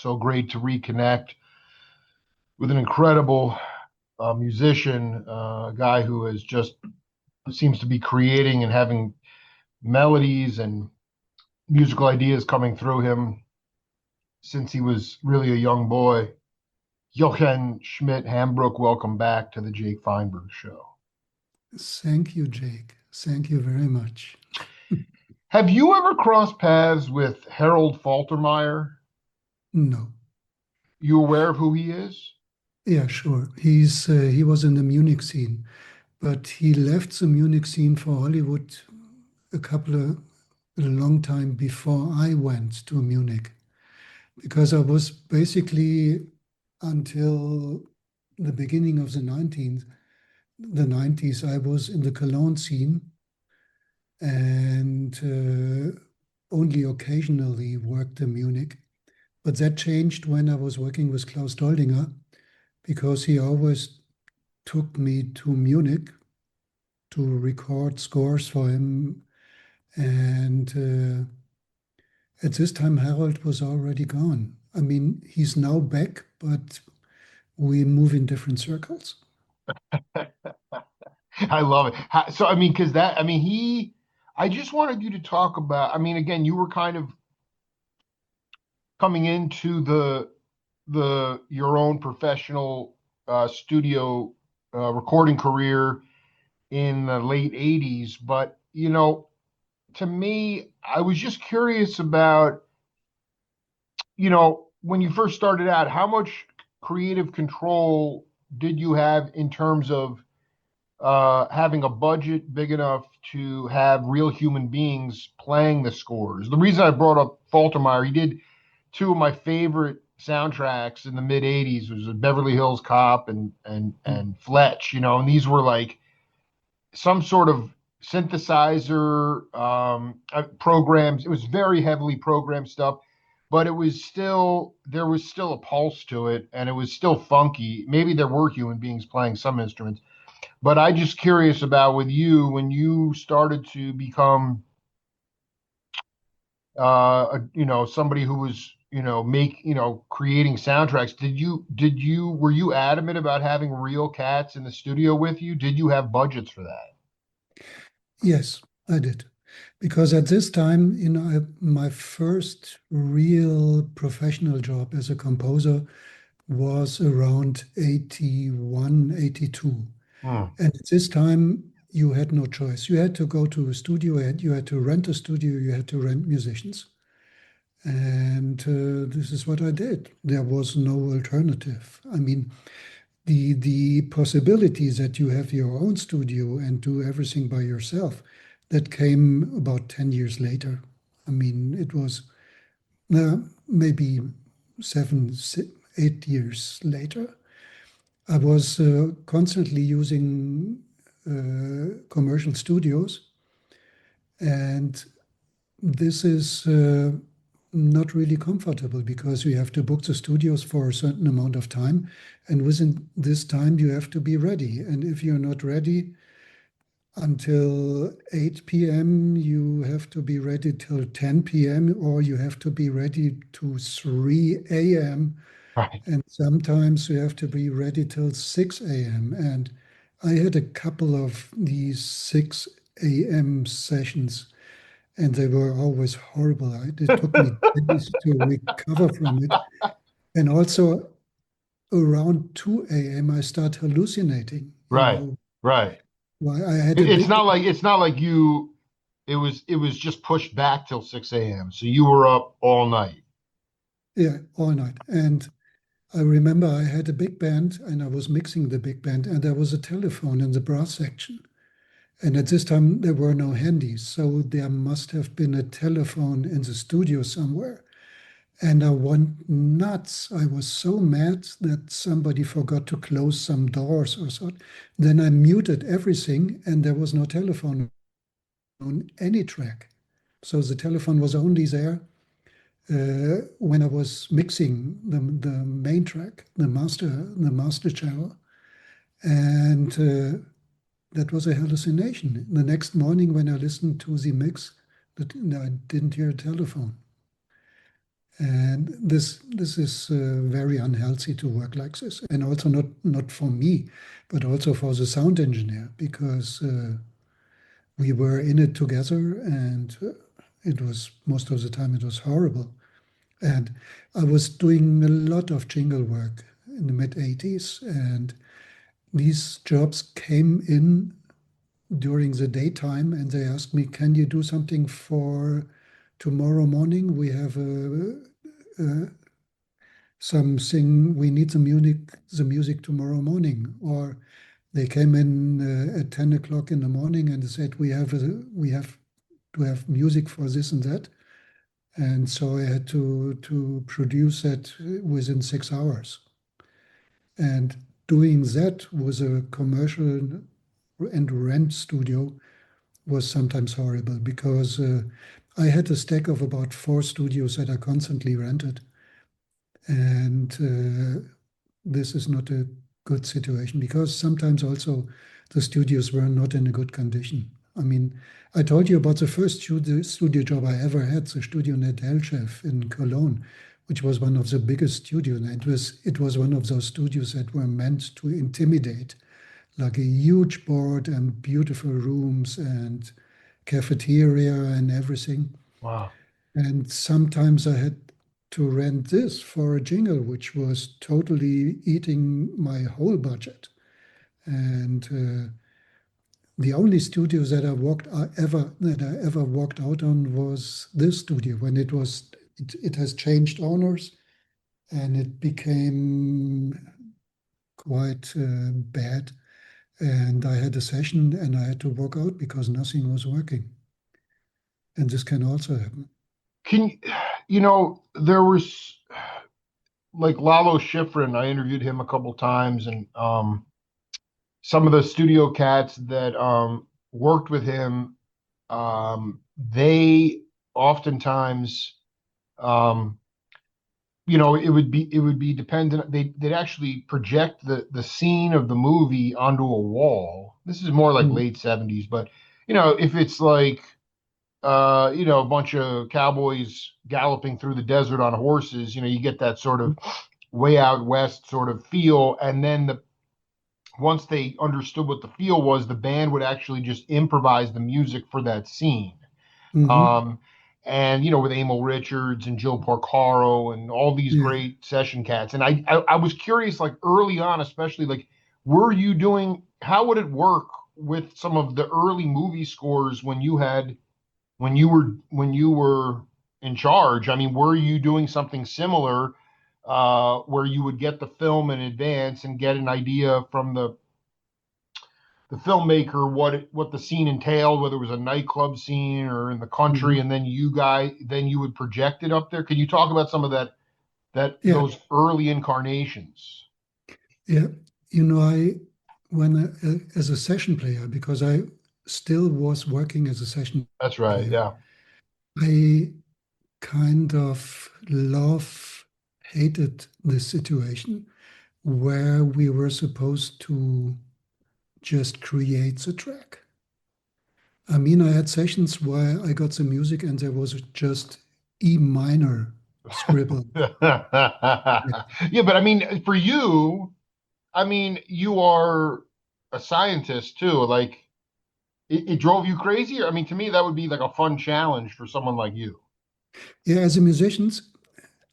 So great to reconnect with an incredible musician, a guy who has just seems to be creating and having melodies and musical ideas coming through him since he was really a young boy. Jochen Schmidt-Hambrock, welcome back to the Jake Feinberg Show. Thank you, Jake. Thank you very much. Have you ever crossed paths with Harold Faltermeyer? No. You aware of who he is? Yeah, sure. He was in the Munich scene, but he left the Munich scene for Hollywood a long time before I went to Munich, because I was basically until the beginning of the 90s, I was in the Cologne scene and only occasionally worked in Munich. But that changed when I was working with Klaus Doldinger, because he always took me to Munich to record scores for him. And at this time, Harold was already gone. I mean, he's now back, but we move in different circles. I love it. So, I mean, because I just wanted you to talk about, I mean, again, you were kind of coming into your own professional studio recording career in the late 80s. But, to me, I was just curious about, when you first started out, how much creative control did you have in terms of having a budget big enough to have real human beings playing the scores? The reason I brought up Faltermeyer, he did two of my favorite soundtracks in the mid 80s, was Beverly Hills Cop and Fletch, and these were like some sort of synthesizer programs. It was very heavily programmed stuff, but there was still a pulse to it, and it was still funky. Maybe there were human beings playing some instruments, but I just curious about with you, when you started to become somebody who was creating soundtracks, were you adamant about having real cats in the studio with you? Did you have budgets for that? Yes, I did. Because at this time, my first real professional job as a composer was around 81, 82. Hmm. And at this time, you had no choice. You had to go to a studio, you had to rent a studio, you had to rent musicians. And this is what I did. There was no alternative. I mean, the possibilities that you have your own studio and do everything by yourself, that came about 10 years later. I mean, it was maybe 8 years later. I was constantly using commercial studios, and this is not really comfortable, because you have to book the studios for a certain amount of time, and within this time you have to be ready. And if you're not ready until 8 p.m., you have to be ready till 10 p.m., or you have to be ready to 3 a.m. Right. And sometimes you have to be ready till 6 a.m. And I had a couple of these 6 a.m. sessions, and they were always horrible. It took me days to recover from it. And also around 2 a.m., I start hallucinating. Right. Right. Well, I had It's not like you. It was just pushed back till 6 a.m. So you were up all night. Yeah, all night. And I remember I had a big band, and I was mixing the big band, and there was a telephone in the brass section. And at this time, there were no handies, so there must have been a telephone in the studio somewhere. And I went nuts. I was so mad that somebody forgot to close some doors or so. Then I muted everything, and there was no telephone on any track. So the telephone was only there when I was mixing the main track, the master channel. And that was a hallucination. The next morning when I listened to the mix, I didn't hear a telephone. And this is very unhealthy to work like this, and also not for me, but also for the sound engineer, because we were in it together, and it was most of the time it was horrible. And I was doing a lot of jingle work in the mid 80s, and these jobs came in during the daytime, and they asked me, "Can you do something for tomorrow morning? We have a something, we need the music tomorrow morning." Or they came in at 10 o'clock in the morning and they said, we have to have music for this and that. And so I had to produce that within 6 hours. And doing that with a commercial and rent studio was sometimes horrible, because I had a stack of about 4 studios that I constantly rented. And this is not a good situation, because sometimes also the studios were not in a good condition. I mean, I told you about the first studio job I ever had, the Studio Chef in Cologne, which was one of the biggest studios. And it was one of those studios that were meant to intimidate, like a huge board and beautiful rooms and cafeteria and everything. Wow. And sometimes I had to rent this for a jingle, which was totally eating my whole budget. And the only studios that I ever walked out on was this studio, when it has changed owners, and it became quite bad. And I had a session and I had to walk out because nothing was working. And this can also happen. Can there was like Lalo Schifrin, I interviewed him a couple times, and some of the studio cats that worked with him, they oftentimes, um, it would be dependent. They'd actually project the scene of the movie onto a wall. This is more like Mm, late 70s, but if it's like a bunch of cowboys galloping through the desert on horses, you get that sort of way out west sort of feel. And then once they understood what the feel was, the band would actually just improvise the music for that scene. mhm. Um, and with Emil Richards and Joe Porcaro and all these Yeah. great session cats. And I was curious, like early on, especially, like, were you doing? How would it work with some of the early movie scores when you were in charge? I mean, were you doing something similar, where you would get the film in advance and get an idea from the filmmaker what the scene entailed, whether it was a nightclub scene or in the country, Mhm. and then you would project it up there? Can you talk about some of that Yeah. those early incarnations? Yeah. As a session player, because I still was working as a session That's right. player, Yeah. I kind of hated this situation where we were supposed to just create the track. I mean, I had sessions where I got the music and there was just E minor scribbled. Yeah, but I mean, for you, I mean, you are a scientist too. Like, it drove you crazy? I mean, to me, that would be like a fun challenge for someone like you. Yeah, as a musician,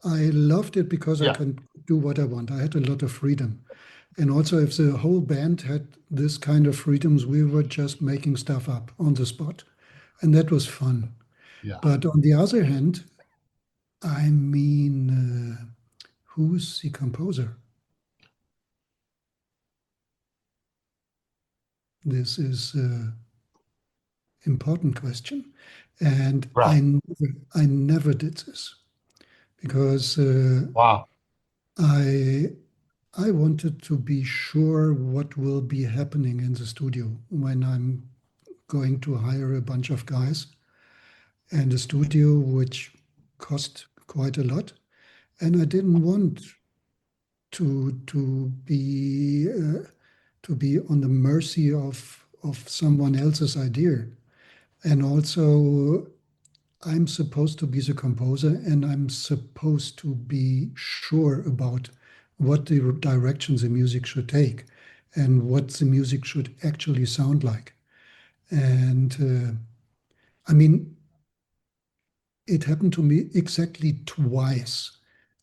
I loved it because I Yeah. can do what I want. I had a lot of freedom. And also, if the whole band had this kind of freedoms, we were just making stuff up on the spot. And that was fun. Yeah. But on the other hand, I mean, who's the composer? This is an important question. And Right. I never did this because Wow. I I wanted to be sure what will be happening in the studio when I'm going to hire a bunch of guys and a studio which cost quite a lot. And I didn't want to be on the mercy of someone else's idea. And also, I'm supposed to be the composer and I'm supposed to be sure about what the direction the music should take and what the music should actually sound like. And I mean, it happened to me exactly twice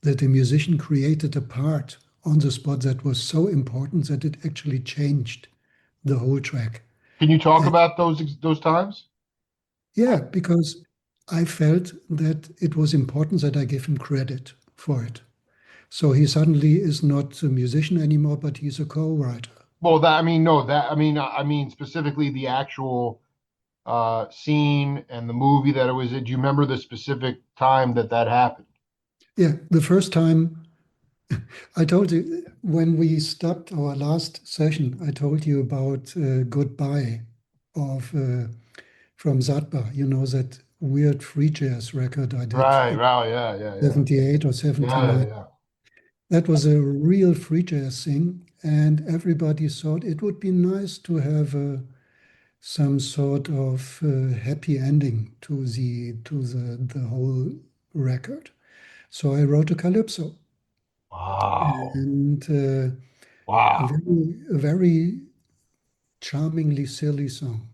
that a musician created a part on the spot that was so important that it actually changed the whole track. Can you talk And about those times? yeah, because I felt that it was important that I give him credit for it. So he suddenly is not a musician anymore, but he's a co-writer. Well, that I mean, no, that I mean specifically the actual scene and the movie that it was in. Do you remember the specific time that that happened? Yeah, the first time I told you when we stopped our last session, I told you about Goodbye of from Zadba, you know, that weird free jazz record I did Right, in right, yeah, yeah, yeah, 78 or yeah, yeah, 79. yeah. That was a real free jazz thing, and everybody thought it would be nice to have some sort of happy ending to the whole record. So I wrote a calypso, Wow, and wow. a very charmingly silly song.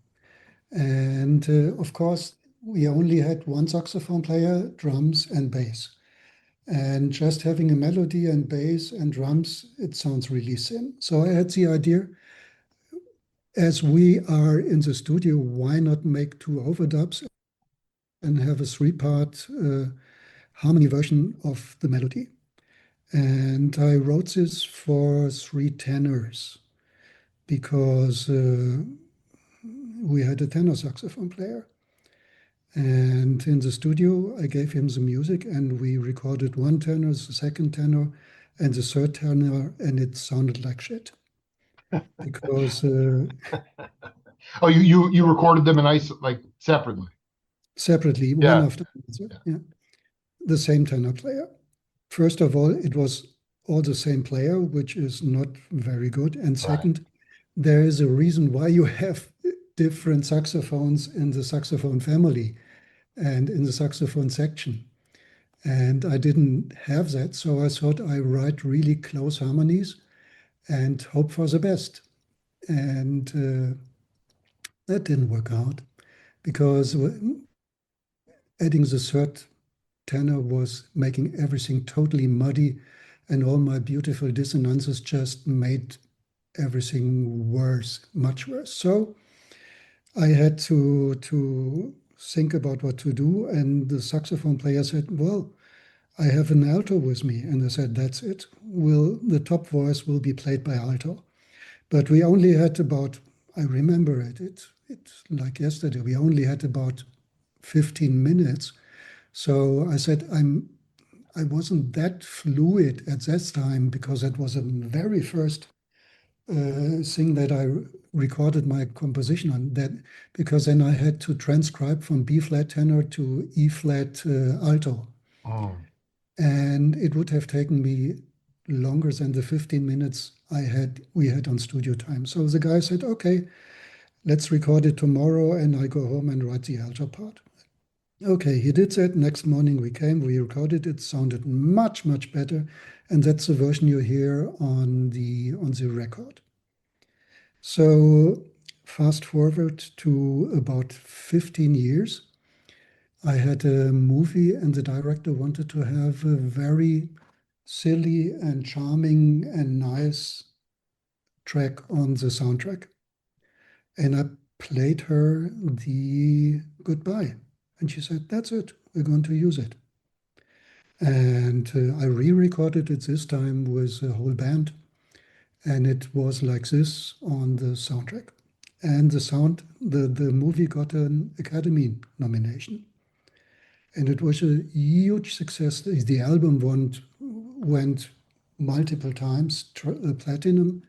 And of course, we only had one saxophone player, drums, and bass. And just having a melody and bass and drums, it sounds really thin. So I had the idea, as we are in the studio, why not make two overdubs and have a three-part harmony version of the melody? And I wrote this for three tenors because we had a tenor saxophone player. And in the studio, I gave him the music, and we recorded one tenor, the second tenor, and the third tenor, and it sounded like shit because Oh, you recorded them in ice like separately. separately, one Yeah, after another, yeah, yeah, the same tenor player. First of all, it was all the same player, which is not very good. And right. second, there is a reason why you have different saxophones in the saxophone family and in the saxophone section. And I didn't have that, so I thought I write really close harmonies and hope for the best. And that didn't work out because adding the third tenor was making everything totally muddy, and all my beautiful dissonances just made everything worse, much worse. So I had to think about what to do, and the saxophone player said, "Well, I have an alto with me," and I said, "That's it. Will the top voice will be played by alto?" But we only had about, I remember it. It's like yesterday. We only had about 15 minutes. So I said, I wasn't that fluid at that time because that was the very first thing that I recorded my composition on. That because then I had to transcribe from B flat tenor to E flat alto, Mm. and it would have taken me longer than the 15 minutes we had on studio time. So the guy said, "Okay, let's record it tomorrow," and I go home and write the alto part. Okay, he did that. Next morning we recorded it, sounded much, much better. And that's the version you hear on the record. So fast forward to about 15 years. I had a movie and the director wanted to have a very silly and charming and nice track on the soundtrack. And I played her the Goodbye. And she said, "That's it, we're going to use it." And I re-recorded it this time with a whole band, and it was like this on the soundtrack. And the movie got an Academy nomination, and it was a huge success. The album went multiple times platinum,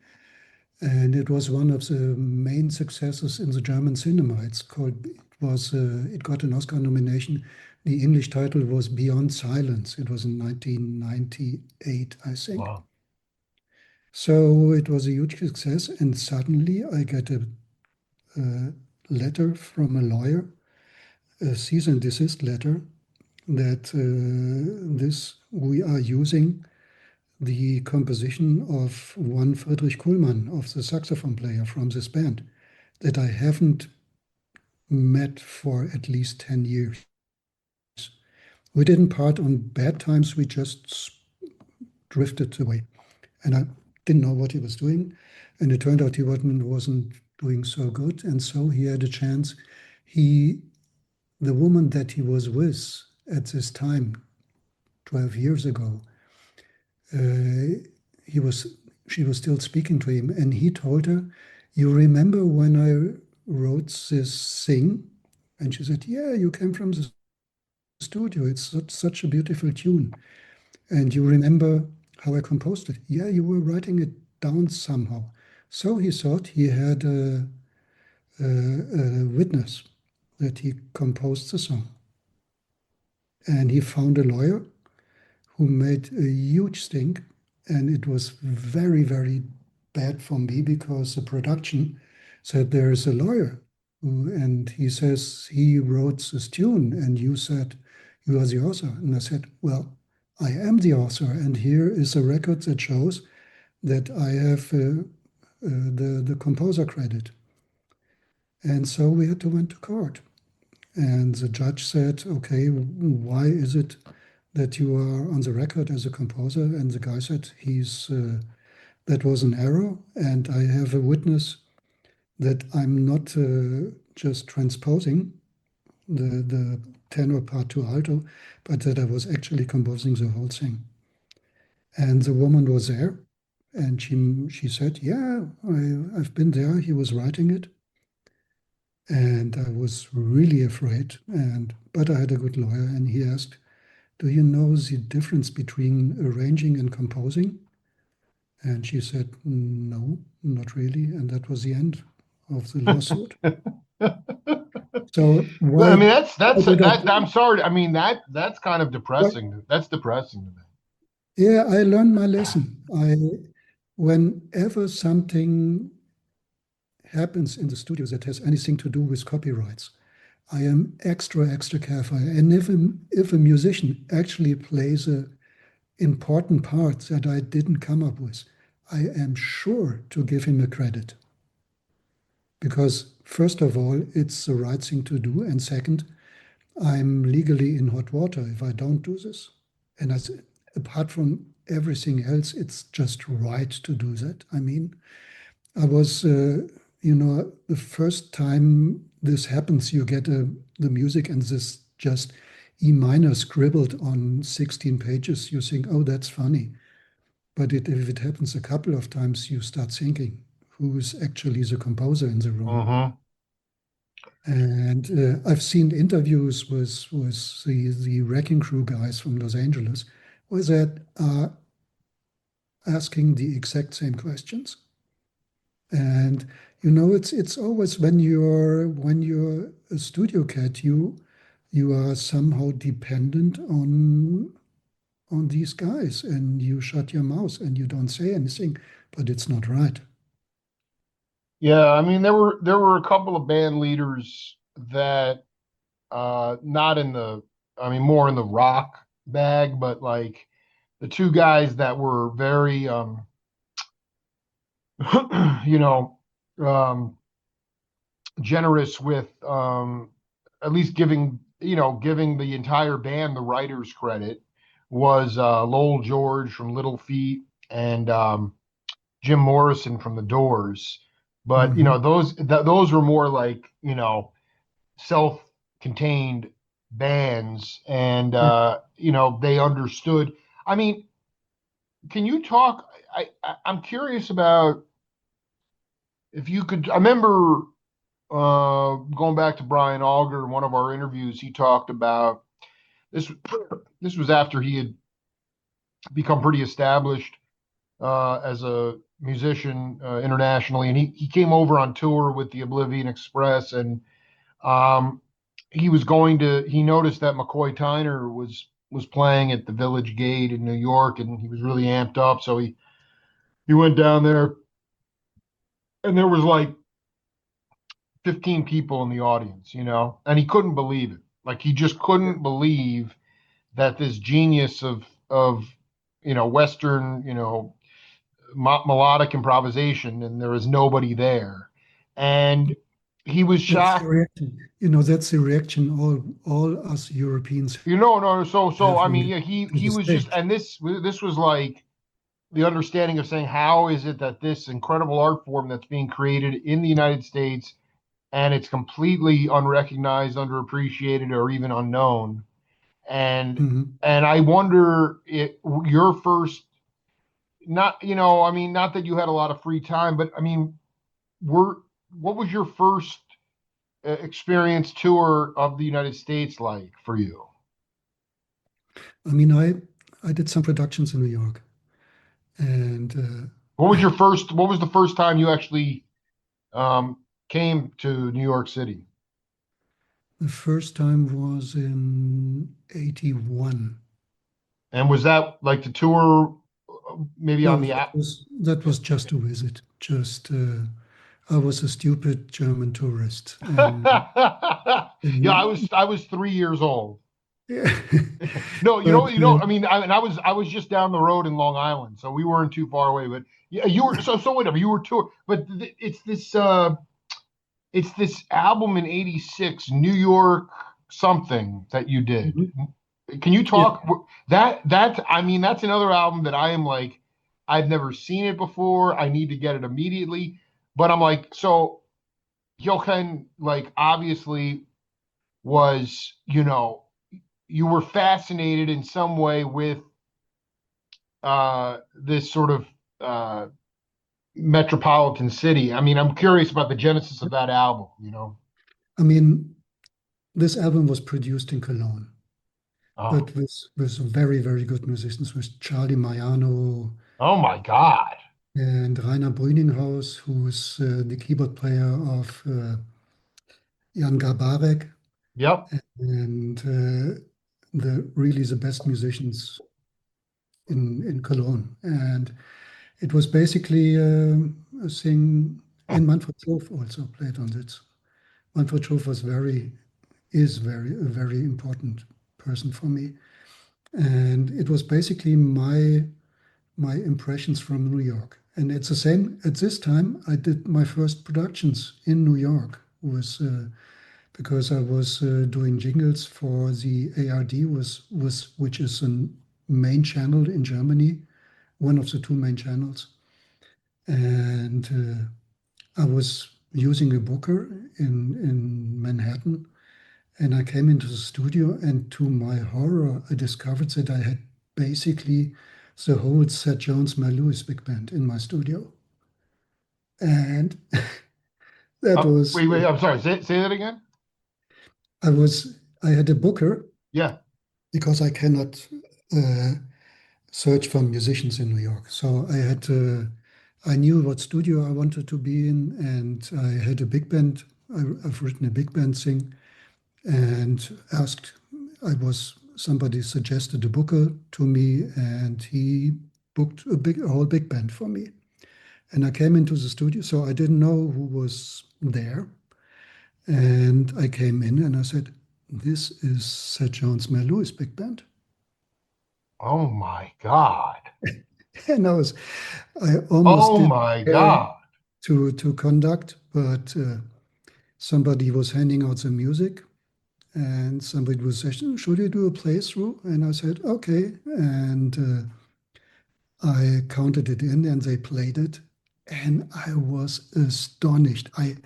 and it was one of the main successes in the German cinema. It got an Oscar nomination. The English title was Beyond Silence. It was in 1998, I think. Wow. So it was a huge success, and suddenly I get a letter from a lawyer a cease and desist letter that this we are using the composition of one Friedrich Kuhlmann, of the saxophone player from this band, that I haven't met for at least 10 years. We didn't part on bad times, we just drifted away. And I didn't know what he was doing. And it turned out he wasn't doing so good. And so he had a chance. The woman that he was with at this time, 12 years ago, uh, he was she was still speaking to him, and he told her, "You remember when I wrote this thing?" And she said, "Yeah, you came from the studio. It's such a beautiful tune. And you remember how I composed it? Yeah, you were writing it down somehow." So he thought he had a witness that he composed the song. And he found a lawyer who made a huge stink. And it was very, very bad for me because the production said there is a lawyer and he says he wrote this tune and you said you are the author. And I said, well, I am the author, and here is a record that shows that I have the composer credit. And so we had to went to court. And the judge said, okay, why is it that you are on the record as a composer? And the guy said, that was an error, and I have a witness that I'm not just transposing the tenor part to alto, but that I was actually composing the whole thing. And the woman was there, and she said, "Yeah, I've been there. He was writing it." And I was really afraid, but I had a good lawyer, and he asked, "Do you know the difference between arranging and composing?" And she said, "No, not really." And that was the end of the lawsuit. So I why mean, that's did I that. do I'm it? sorry. I mean, that's kind of Why- depressing. That's depressing to me. Yeah, I learned my lesson. Whenever something happens in the studio that has anything to do with copyrights, I am extra careful. And if a musician actually plays a important part that I didn't come up with, I am sure to give him a credit. Because first of all, it's the right thing to do. And second, I'm legally in hot water if I don't do this. And apart from everything else, it's just right to do that. I mean, I was, the first time this happens, you get the music and this just E minor scribbled on 16 pages. You think, oh, that's funny. But if it happens a couple of times, you start thinking, who is actually the composer in the room? Mm-hmm. And I've seen interviews with the Wrecking Crew guys from Los Angeles, where they are asking the exact same questions. And it's always when you're a studio cat, you are somehow dependent on these guys, and you shut your mouth and you don't say anything, but it's not right. Yeah, I mean, there were a couple of band leaders that not in the, I mean, more in the rock bag, but like the two guys that were very you know, um, generous with at least giving the entire band the writer's credit was Lowell George from Little Feat and Jim Morrison from the Doors. But Mhm. those were more like self-contained bands, and Yeah. they understood. I mean, can you talk? I'm curious about if you could. I remember going back to Brian Auger in one of our interviews. He talked about this. This was after he had become pretty established as a musician internationally, and he came over on tour with the Oblivion Express, and um, he noticed that McCoy Tyner was playing at the Village Gate in New York, and he was really amped up. So he went down there, and there was like 15 people in the audience, and he couldn't believe it. Like he just couldn't believe that this genius of Western, melodic improvisation, and there was nobody there. And he was That's the shocked. reaction. That's the reaction all us Europeans No, so have I when mean, we yeah, he to he the was just, stage. and this was like the understanding of saying, how is it that this incredible art form that's being created in the United States, and it's completely unrecognized, underappreciated, or even unknown. And Mhm. and I wonder, your first, not, I mean, not that you had a lot of free time, but I mean, were what was your first experience tour of the United States like for you? I mean, I did some productions in New York, and What was the first time you actually um, came to New York City? the first time was in '81. And was that like the tour, maybe on No, the app? that was just a visit. Just I was a stupid German tourist, Yeah, and I was 3 years old. yeah. No, But I mean, I was just down the road in Long Island, so we weren't too far away. But yeah, you were, so whatever, you were tour, but it's this album in '86, New York something that you did. Mhm. Can you Yeah, talk that I mean, that's another album that I am like, I've never seen it before. I need to get it immediately. But I'm like, so Jochen, like, obviously was, you were fascinated in some way with this sort of uh metropolitan city. I mean, I'm curious about the genesis of that album. I mean, this album was produced in Cologne, Oh, but with very, very good musicians, with Charlie Maiano oh my God. and Rainer Brüninghaus, who's the keyboard player of Jan Garbarek, Yep. and the really the best musicians in Cologne. And it was basically a thing, and Manfred Schof also played on it. Manfred Schof is a very important person for me. And it was basically my impressions from New York. And it's the same at this time. I did my first productions in New York was because I was doing jingles for the ARD, which is a main channel in Germany, one of the two main channels. And I was using a booker in Manhattan, and I came into the studio, and to my horror, I discovered that I had basically the whole Sir Jones Mel Lewis big band in my studio. And that was, Wait, I'm sorry. Say that again. I had a booker Yeah. because I cannot uh, search for musicians in New York. So I knew what studio I wanted to be in, and I had a big band. I've written a big band thing and asked, somebody suggested a booker to me, and he booked a whole big band for me. And I came into the studio, so I didn't know who was there. And I came in and I said, "This is Sir John's Mel Lewis big band." Oh my God. And I almost Oh didn't my care God. to conduct, but somebody was handing out the music, and somebody was saying, "Should you do a playthrough?" And I said, "Okay." And I counted it in, and they played it, and I was astonished. I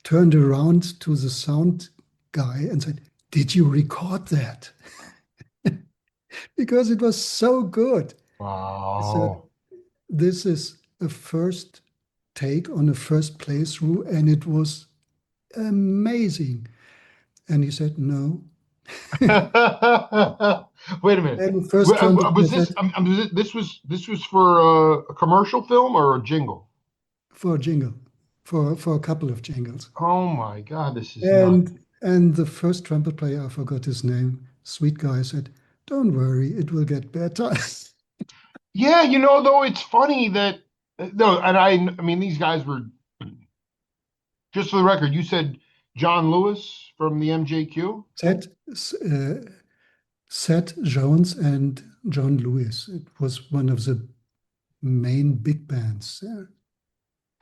turned around to the sound guy and said, "Did you record that?" Because it was so good. I said, Wow. "This is a first take on a first playthrough, and it was amazing." And he said, "No." Wait a minute. And first trumpet, I Was said, this was for a commercial film or a jingle? for a jingle, for a couple of jingles. Oh my God, this is nuts. And the first trumpet player, I forgot his name, sweet guy, said, "Don't worry, it will get better." Yeah, though it's funny that no, and I mean these guys were, just for the record, you said John Lewis from the MJQ? Seth, uh, Seth Jones and John Lewis. It was one of the main big bands.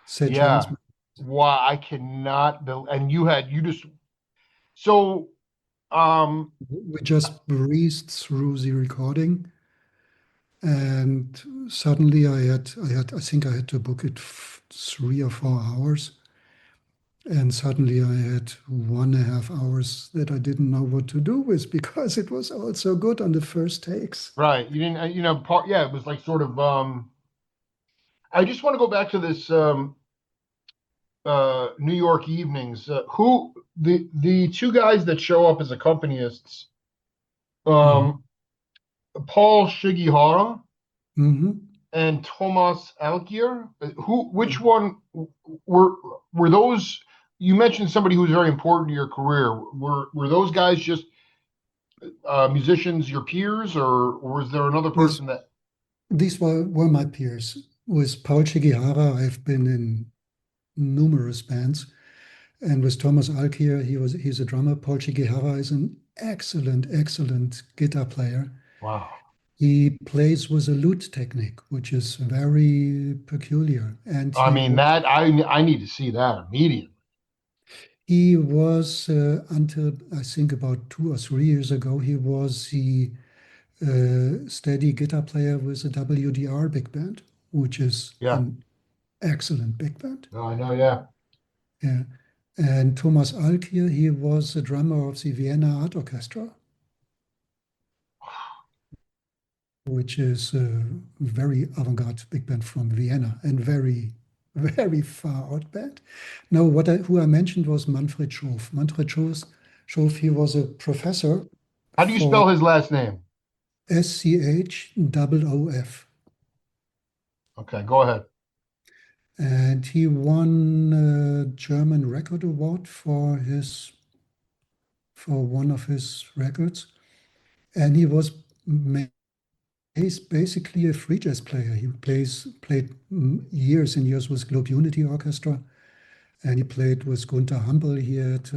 Seth Jones. Yeah. Wow, I cannot believe, and you just so um We just breezed through the recording, and suddenly I think I had to book it 3 or 4 hours, and suddenly I had 1.5 hours that I didn't know what to do with because it was all so good on the first takes. right, you didn't part, yeah, it was like sort of I just want to go back to this New York evenings. Who the two guys that show up as accompanists, Mhm. um Paul Shigihara Mhm. and Thomas Alkier. Which one were were those? You mentioned somebody who was very important to your career. Were those guys just musicians, your peers, or was there another These, person that? these were my peers. With Paul Shigihara, I've been in numerous bands. And with Thomas Alkier, he's a drummer. Paul Shigihara is an excellent, excellent guitar player. Wow. He plays with a lute technique, which is very peculiar. And I mean, that I need to see that immediately. he was until I think about 2 or 3 years ago, he was the steady guitar player with a WDR big band, which is Yeah. an excellent big band. No, I know. Yeah. Yeah. And Thomas Alkier, he was the drummer of the Vienna Art Orchestra, which is a very avant-garde big band from Vienna and very, very far out band. No, who I mentioned was Manfred Schof. Schof, he was a professor How do you for spell his last name? SCHOOF. Okay, go ahead. And he won a German record award for one of his records. And he was he's basically a free jazz player. He played years and years with Globe Unity Orchestra, and he played with Gunther Hampel. He had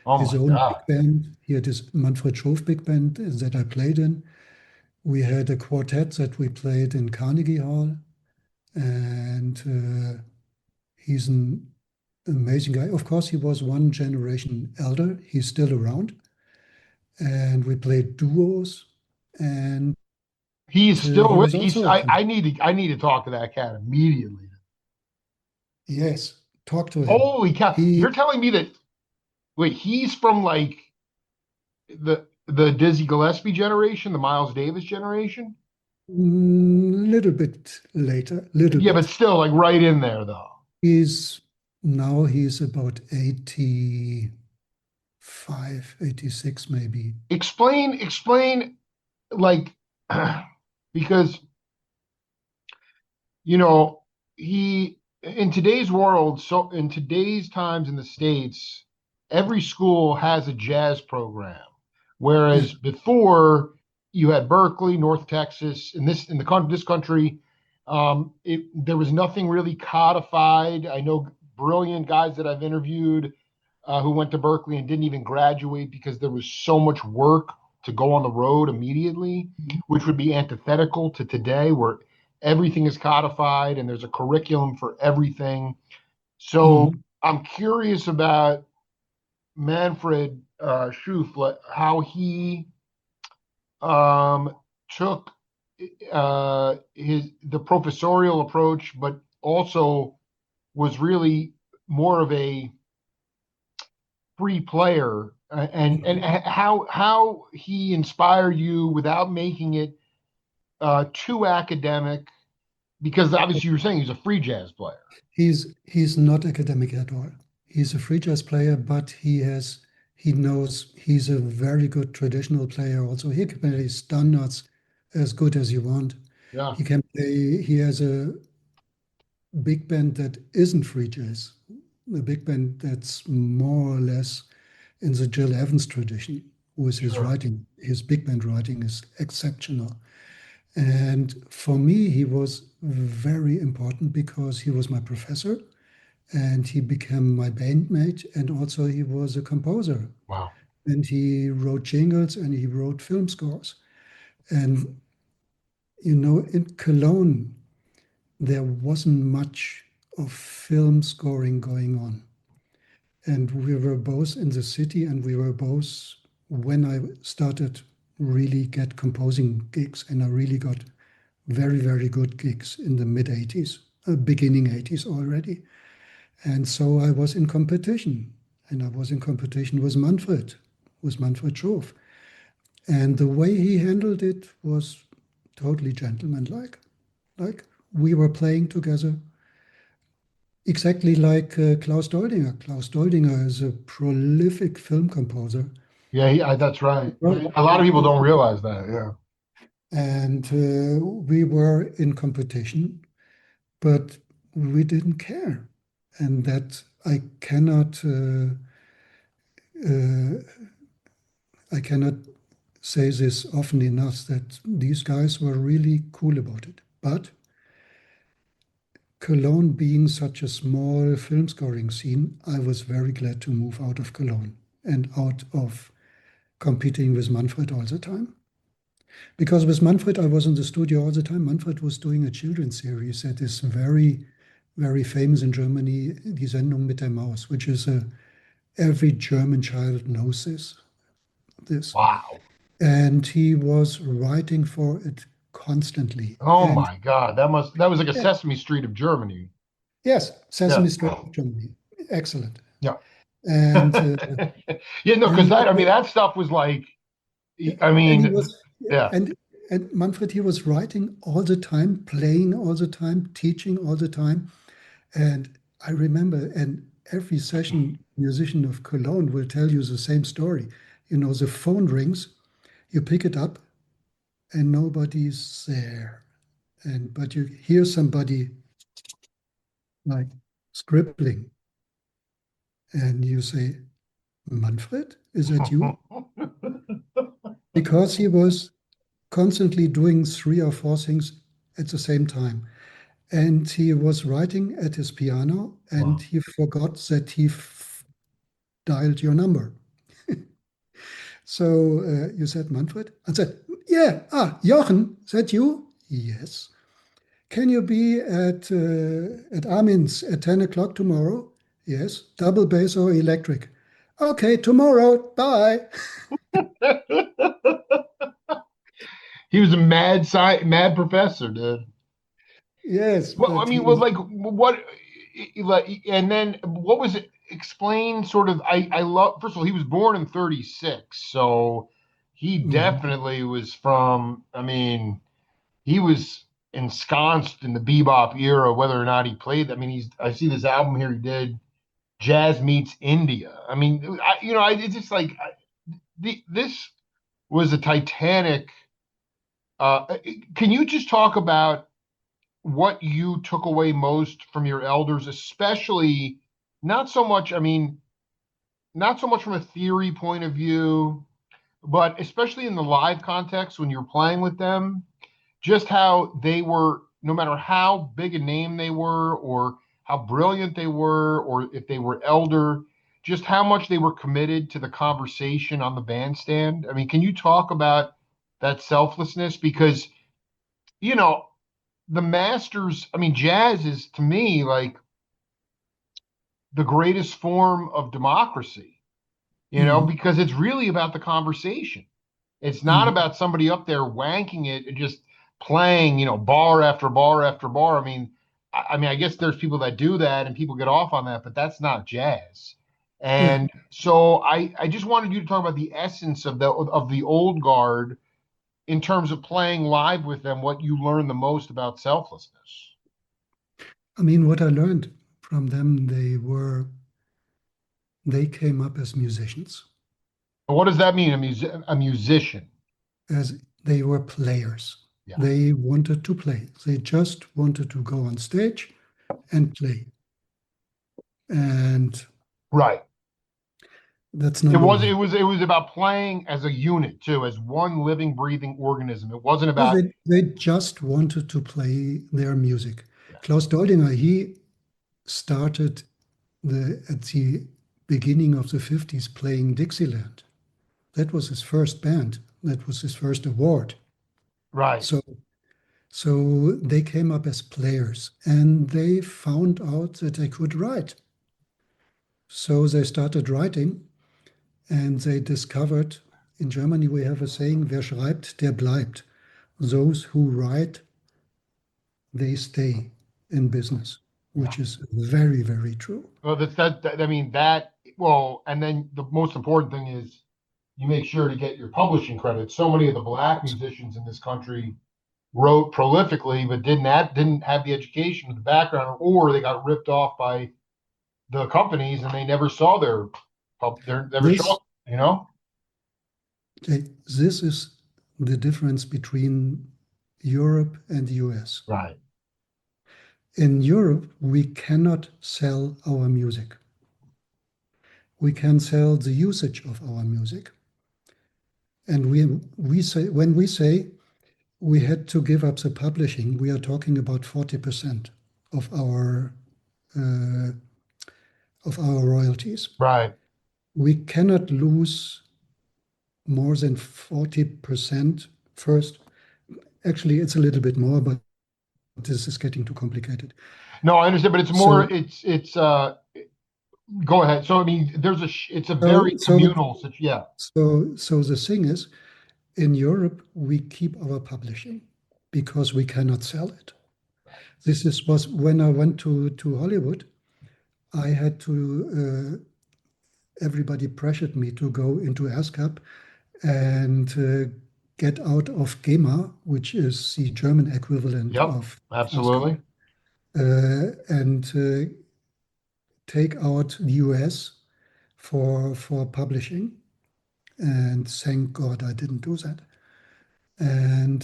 Oh his my own God. big band. He had his Manfred Schof big band that I played in. We had a quartet that we played in Carnegie Hall, and he's an amazing guy. Of course, he was one generation elder. He's still around, and we played duos, and He's still he with. was He's. also a kid. I need to talk to that cat immediately. Yes, talk to him. Holy cow! He You're telling me that? Wait, he's from like the Dizzy Gillespie generation, the Miles Davis generation. little bit later, little Yeah, but bit. still, like right in there though. He's he's about 85, 86 maybe. Explain, like, because you know he in today's world. So in today's times in the States, every school has a jazz program, Yeah. whereas before you had Berkeley, North Texas, this country, there was nothing really codified. I know brilliant guys that I've interviewed who went to Berkeley and didn't even graduate because there was so much work to go on the road immediately, which would be antithetical to today, where everything is codified and there's a curriculum for everything. So Mhm. I'm curious about Manfred Schuf, how he um, took the professorial approach, but also was really more of a free player, and Mhm. how he inspired you without making it too academic, because obviously you were saying he's a free jazz player. He's not academic at all. He's a free jazz player, but he knows he's a very good traditional player also. He can play standards as good as you want. Yeah, He can play, he has a big band that isn't free jazz, a big band that's more or less in the Jill Evans tradition with his sure. writing. His big band writing is exceptional. And for me, he was very important because he was my professor. and he became my bandmate. And also, he was a composer, Wow. and he wrote jingles and he wrote film scores. And in Cologne, there wasn't much of film scoring going on. And we were both in the city, and we were both, when I started really get composing gigs, and I really got very, very good gigs in the mid 80s, beginning 80s already. And so I was in competition, and I was in competition with Manfred Schof. And the way he handled it was totally gentlemanlike. Like we were playing together, exactly like Klaus Doldinger. Klaus Doldinger is a prolific film composer. Yeah, that's right. Right. A lot of people don't realize that. Yeah. And we were in competition, but we didn't care. And that uh, I cannot say this often enough that these guys were really cool about it. But Cologne being such a small film scoring scene, I was very glad to move out of Cologne and out of competing with Manfred all the time. Because with Manfred, I was in the studio all the time. Manfred was doing a children's series that is very, very famous in Germany, Die Sendung mit der Maus, which is every German child knows this. Wow. And he was writing for it constantly. Oh And my God. That was like a yeah, Sesame Street of Germany. yes, Yeah. Sesame Street, Germany, excellent. Yeah. And Yeah, no, and because he that, I mean, was, that stuff was like, I and he mean, was yeah. and Manfred, he was writing all the time, playing all the time, teaching all the time. And I remember, and every session musician of Cologne will tell you the same story. The phone rings, you pick it up, and nobody's there. But you hear somebody like scribbling, and you say, Manfred, is that you? Because he was constantly doing three or four things at the same time. And he was writing at his piano, and Wow. he forgot that he dialed your number. So you said Manfred? I said, yeah, Jochen, is that you? Yes. Can you be at Armin's at 10 o'clock tomorrow? Yes. Double bass or electric? Okay, tomorrow. Bye. He was a mad professor, dude. Yes, Well, I but he mean, well, was. like what, like, and then what was it? Explain sort of. I love. First of all, he was born in '36, so he Mhm. definitely was from. I mean, he was ensconced in the bebop era, whether or not he played. I mean, I see this album here he did, Jazz Meets India. I mean, it's just like this was a Titanic. Can you just talk about what you took away most from your elders, especially not so much, I mean, not so much from a theory point of view, but especially in the live context when you're playing with them, just how they were, no matter how big a name they were, or how brilliant they were, or if they were elder, just how much they were committed to the conversation on the bandstand. I mean, can you talk about that selflessness? Because, you know, the masters, I mean, jazz is to me like the greatest form of democracy, Mhm. because it's really about the conversation. It's not Mhm. about somebody up there wanking it and just playing, bar after bar after bar. I mean, I guess there's people that do that and people get off on that, but that's not jazz. Yeah. And so I just wanted you to talk about the essence of the old guard in terms of playing live with them, what you learned the most about selflessness. I mean, what I learned from them, they came up as musicians, What does that mean? A musician. as they were players. Yeah. They wanted to play. They just wanted to go on stage and play. And Right. that's It number was it one. was it was about playing as a unit too, as one living, breathing organism. It wasn't No, about they just wanted to play their music. yeah. Klaus Doldinger, he started at the beginning of the 50s playing Dixieland. That was his first band. That was his first award. Right. So, so they came up as players and they found out that they could write. So they started writing and they discovered in Germany we have a saying, wer schreibt, der bleibt. Those who write, they stay in business, Yeah. which is very, very true. Well, I mean, well, and then the most important thing is you make sure to get your publishing credit. So many of the black musicians in this country wrote prolifically, but didn't have the education, the background, or they got ripped off by the companies and they never saw their never show This, up, you know? this is the difference between Europe and the US. Right. In Europe, we cannot sell our music. We can sell the usage of our music. And we say, when we say we had to give up the publishing, we are talking about 40% of uh, our royalties. Right. We cannot lose more than 40% first. Actually, it's a little bit more, but this is getting too complicated. No, I understand, but it's more, So, go ahead. So, I mean, it's a so, very so, communal situation. Yeah. so the thing is, in Europe, we keep our publishing because we cannot sell it. Was when I went to Hollywood. I had to. Everybody pressured me to go into ASCAP and get out of GEMA, which is the German equivalent Yep. of ASCAP, Absolutely. and take out the US for publishing. And thank God I didn't do that. And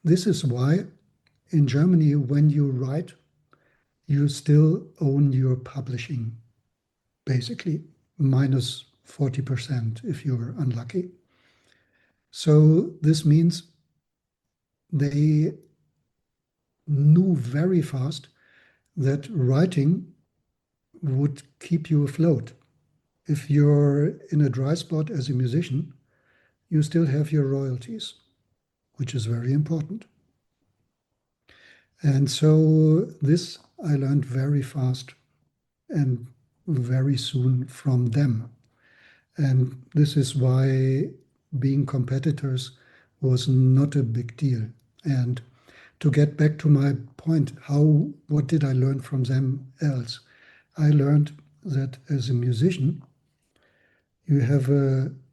this is why in Germany, when you write, you still own your publishing, basically, minus 40% if you're unlucky. So this means they knew very fast that writing would keep you afloat. If you're in a dry spot as a musician, you still have your royalties, which is very important. And so this I learned very fast and very soon from them. And this is why being competitors was not a big deal. And to get back to my point, what did I learn from them else? I learned that as a musician, you have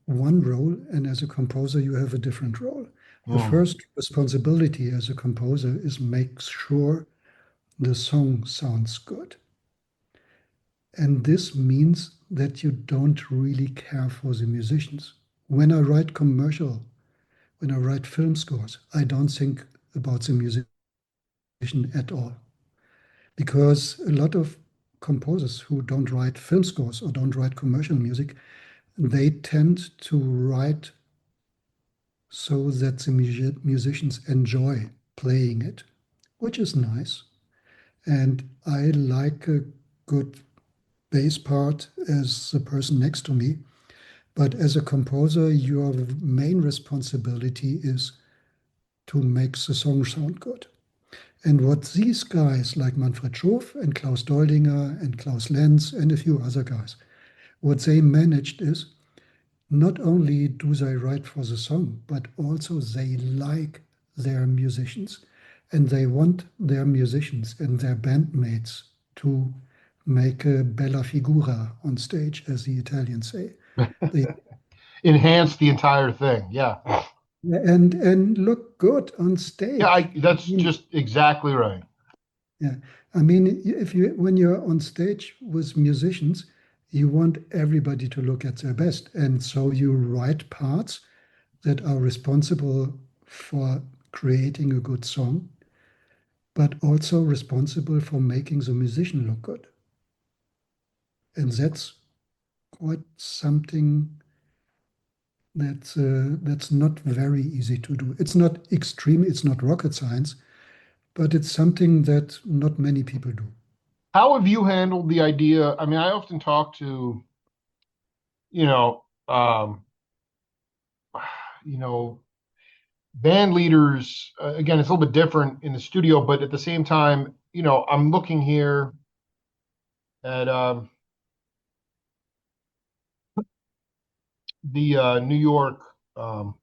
one role, and as a composer, you have a different role. The Mm. first responsibility as a composer is make sure the song sounds good. And this means that you don't really care for the musicians. When I write when I write film scores, I don't think about the musician at all. Because a lot of composers who don't write film scores or don't write commercial music, they tend to write so that the musicians enjoy playing it, which is nice. And I like a good bass part as the person next to me. But as a composer, your main responsibility is to make the song sound good. And what these guys like Manfred Schof and Klaus Doldinger and Klaus Lenz and a few other guys, what they managed is not only do they write for the song, but also they like their musicians and they want their musicians and their bandmates to make a bella figura on stage, as the Italians say. They, Enhance the entire thing. Yeah. and look good on Yeah. stage. I That's mean, just exactly right. yeah, I mean, if you when you're on stage with musicians, you want everybody to look at their best, and so you write parts that are responsible for creating a good song, but also responsible for making the musician look good. And that's quite something that's not very easy to do. It's not extreme, it's not rocket science, but it's something that not many people do. How have you handled the idea? I mean, I often talk to, you know, you know, band leaders. Again, it's a little bit different in the studio, but at the same time, I'm looking here at the New York, um,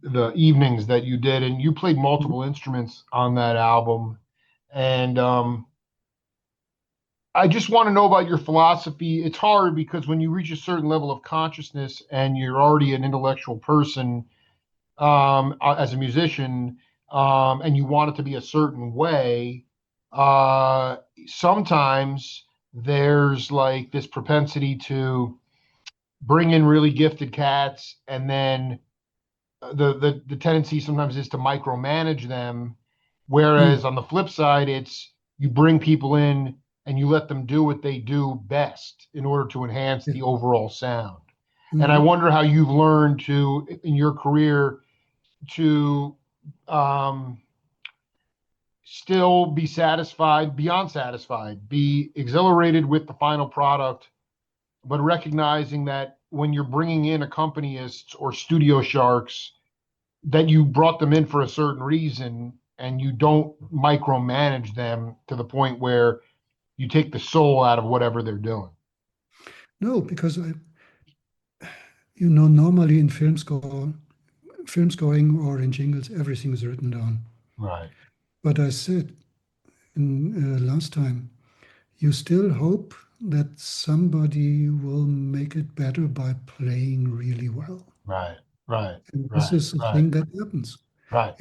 the evenings that you did, and you played multiple instruments on that album. And I just want to know about your philosophy. It's hard because when you reach a certain level of consciousness and you're already an intellectual person, as a musician, and you want it to be a certain way, uh, sometimes there's like this propensity to bring in really gifted cats, and then the tendency sometimes is to micromanage them. Whereas Mm, on the flip side, it's you bring people in and you let them do what they do best in order to enhance yeah. the overall sound. And I Mm, wonder how you've learned to, in your career, to um, still be satisfied, beyond satisfied, be exhilarated with the final product, but recognizing that when you're bringing in accompanists or studio sharks, that you brought them in for a certain reason and you don't micromanage them to the point where you take the soul out of whatever they're doing. no, because normally in film scoring or in jingles, everything is written down. Right, But I said in last time, you still hope that somebody will make it better by playing really well. right, right, And this right, is the right, thing that happens. right.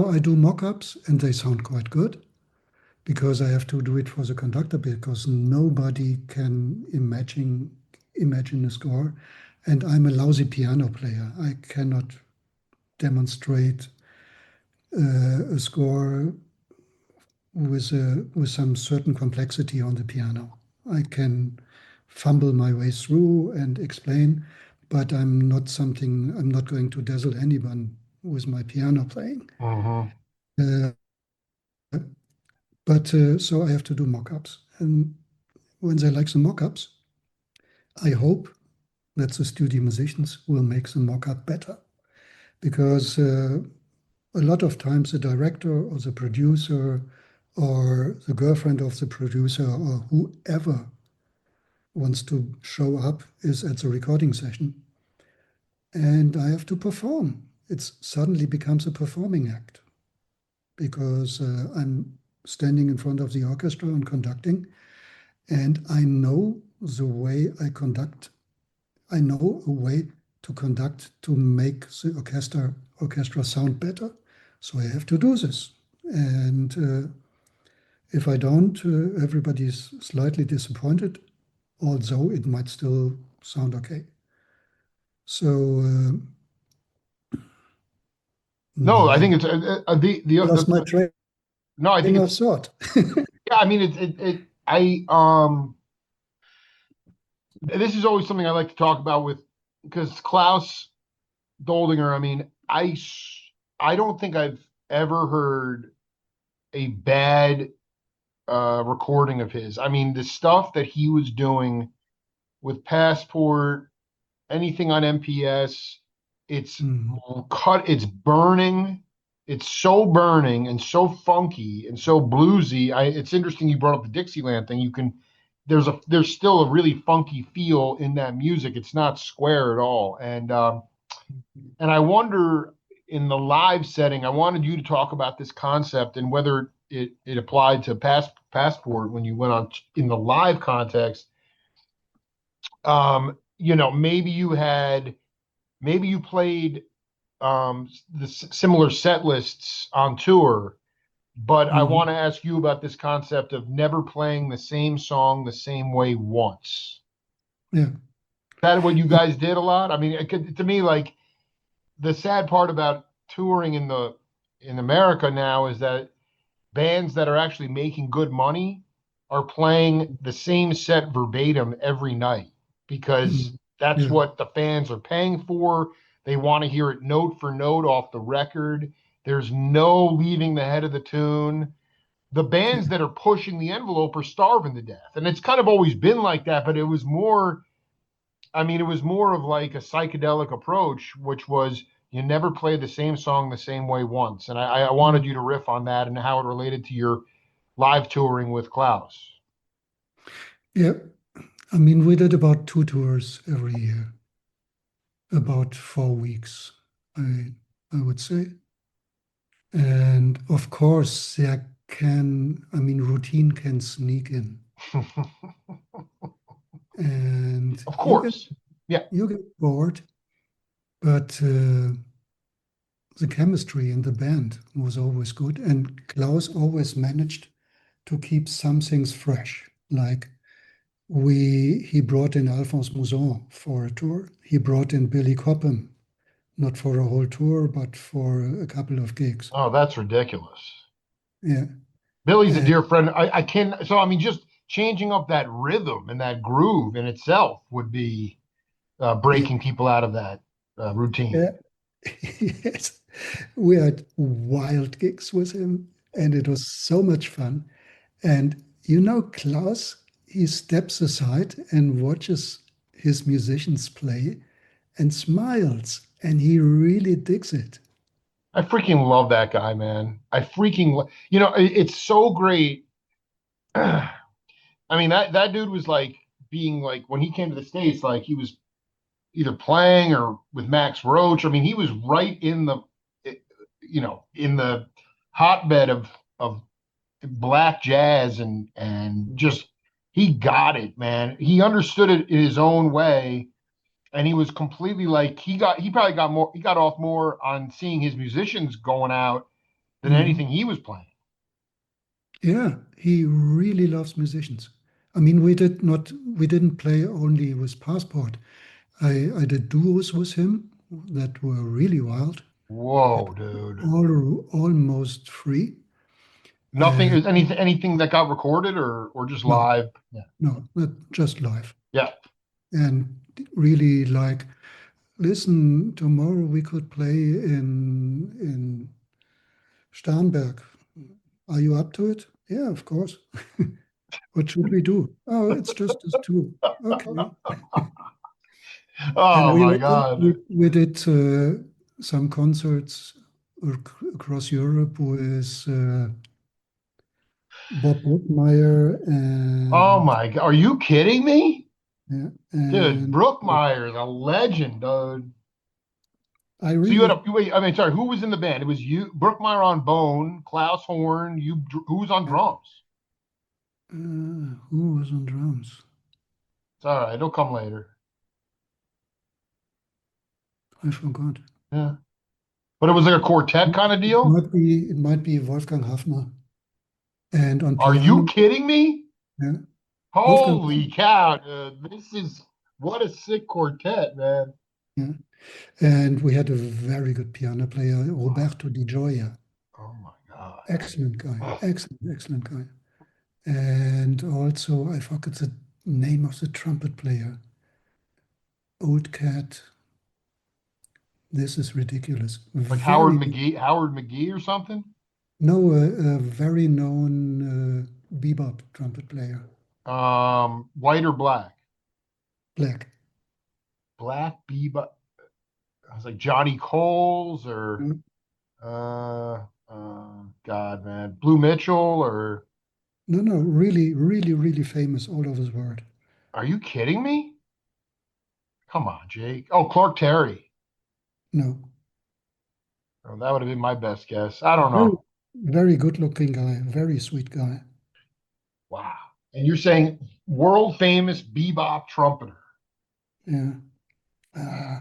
I do mock-ups and they sound quite good because I have to do it for the conductor because nobody can imagine a score. And I'm a lousy piano player. I cannot demonstrate a score with some certain complexity on the piano. I can fumble my way through and explain, but I'm not going to dazzle anyone with my piano playing. Hmm. Uh, but so I have to do mock-ups. And when they like the mock-ups, I hope that the studio musicians will make the mock-up better. Because a lot of times the director or the producer or the girlfriend of the producer or whoever wants to show up is at the recording session and I have to perform. It suddenly becomes a performing act because I'm standing in front of the orchestra and conducting, and I know the way I conduct. I know a way to conduct to make the orchestra sound better. So I have to do this. And if I don't, everybody's slightly disappointed, although it might still sound okay. So No, I I think it's lost my train no, I think it's of thought. yeah. I mean, this is always something I like to talk about with because Klaus Doldinger. I mean, I don't think I've ever heard a bad recording of his. I mean, the stuff that he was doing with Passport, anything on MPS, it's Mm, cut, it's burning. It's so burning and so funky and so bluesy. It's interesting you brought up the Dixieland thing. There's still a really funky feel in that music. It's not square at all. And I wonder in the live setting, I wanted you to talk about this concept and whether it applied to Passport when you went on in the live context. Maybe you played the similar set lists on tour, but I mhm. want to ask you about this concept of never playing the same song the same way once. Yeah. Is that what you guys did a lot? I mean, to me, like the sad part about touring in America now is that bands that are actually making good money are playing the same set verbatim every night because Mm, that's yeah. what the fans are paying for. They want to hear it note for note off the record. There's no leaving the head of the tune. the bands that are pushing the envelope are starving to death. And it's kind of always been like that, but it was more, I mean, it was more of like a psychedelic approach, which was you never play the same song the same way once. And I wanted you to riff on that and how it related to your live touring with Klaus. Yeah, I mean, we did about 2 tours every year, about 4 weeks, I would say. And of course, I mean, routine can sneak in, and Of course. Yeah. you get bored, but the chemistry in the band was always good, and Klaus always managed to keep some things fresh. Like he brought in Alphonse Mouzon for a tour. He brought in Billy Cobham, not for a whole tour, but for a couple of gigs. Oh, that's ridiculous. Yeah. Billy's a And dear friend. I can, so I mean, just changing up that rhythm and that groove in itself would be yeah, breaking people out of that routine. yeah. Yes. We had wild gigs with him, and it was so much fun. And Klaus, he steps aside and watches his musicians play and smiles, and he really digs it. I freaking love that guy, man. It's so great. I mean, that dude was like being like when he came to the States, like he was either playing or with Max Roach. I mean, he was right in in the hotbed of black jazz and just he got it, man. He understood it in his own way, and he was completely like he probably got off more on seeing his musicians going out than Mhm. anything he was playing. Yeah, he really loves musicians. I mean, we didn't play only with Passport. I did duos with him that were really wild, that Whoa, were dude. almost free. Nothing And is anything that got recorded or just no, live. Yeah. no, not just live. Yeah. And really like, listen, tomorrow we could play in Starnberg. Are you up to it? Yeah, of course. What should we do? Oh, it's just us two. Okay. And Oh my God. we did some concerts across Europe with Bob Brookmeyer Oh my God. Are you kidding me? yeah, Dude, and Brookmeyer is a legend, dude. I So you had really wait, I mean, sorry, who was in the band? It was you, Brookmeyer on bone, Klaus Horn, who was on drums? who was on drums? It's all right, it'll come later. I forgot. Yeah. But it was like a quartet kind of deal? It might be Wolfgang Hafner. And on Are you piano, kidding me? yeah, Wolfgang, Holy cow, dude. This is what a sick quartet, man. yeah. And we had a very good piano player, Roberto Di Gioia. Oh my God. Excellent guy, excellent guy. And also, I forgot the name of the trumpet player. Old cat. This is ridiculous. Like Howard McGee or something? No, a very known bebop trumpet player. White or black? Black. Black bebop. I was like Johnny Coles or No, God, man, Blue Mitchell or no, really famous all over the world. are you kidding me? Come on, Jake. Oh, Clark Terry. No, Oh, that would have been my best guess. I don't very, know. very good looking guy, very sweet guy. Wow. And you're saying world famous bebop trumpeter. Yeah. Uh,